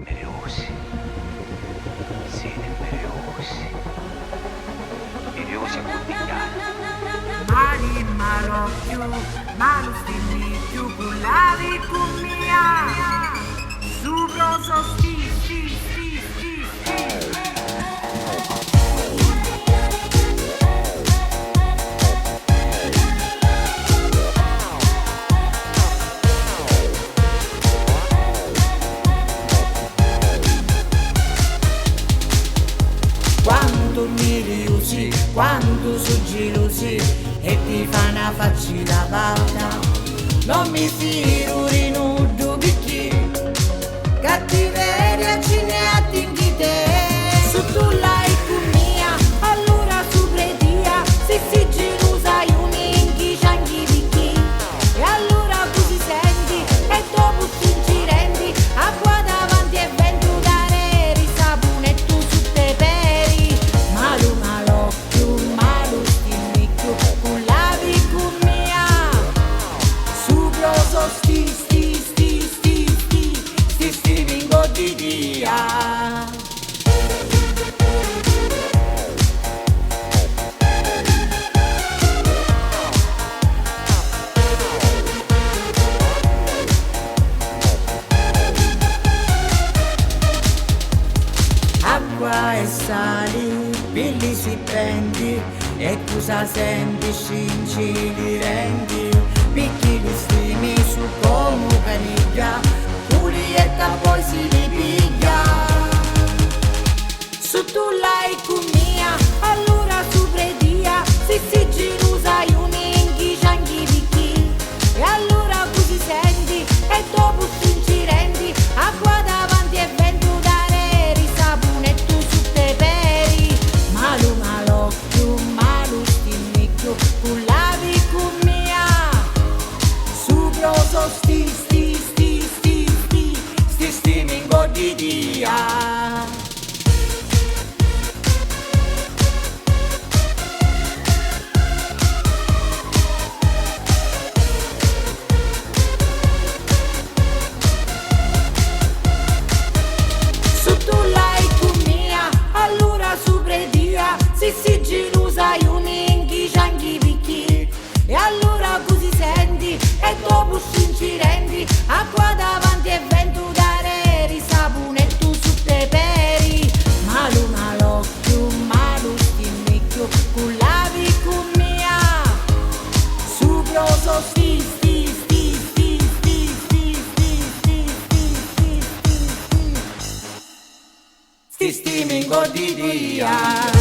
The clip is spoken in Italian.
Imperiosi, siete imperiosi, imperiosi a complicare. Mali malo più, malo stimmi più, cullavi con mia, subroso sti. Quando mi riusi, quando suggilusi e ti fa una faccina valda, non mi figuri nudo picchi, cattiveria ce ne attinghi te. Se tu l'hai con mia, allora su predia, se si gelosa io minchi cianghi picchi, e allora tu ti senti, e dopo ti ci rendi, a qua davanti e vento dare risapone e tu su te peri. Malu malo più, malu stimmi più, cullavi con mia, subroso sti vingo di dia. Acqua e sali, pilli si prendi, e tu sa senti scinci li rendi, picchi li stimi su come caniglia, pulietta poi si li piglia. Se tu l'hai con mia, allora su predia, si girusa io ninchi cianghi picchi, e allora così senti, e dopo ci rendi, acqua davanti e vento dare risapone e tu su te peri. Malu malo più, malu stimmi più, cullavi con mia, subroso mingo di dia. Se tu l'hai con mia, allora su predia, si gelosa io ninchi cianghi picchi, e allora così senti, e dopo ci rendi, acqua davanti e vento dare risapone e tu su te peri. Malu malo più, malu stimmi più, cullavi con mia, subroso sti mingo di dia.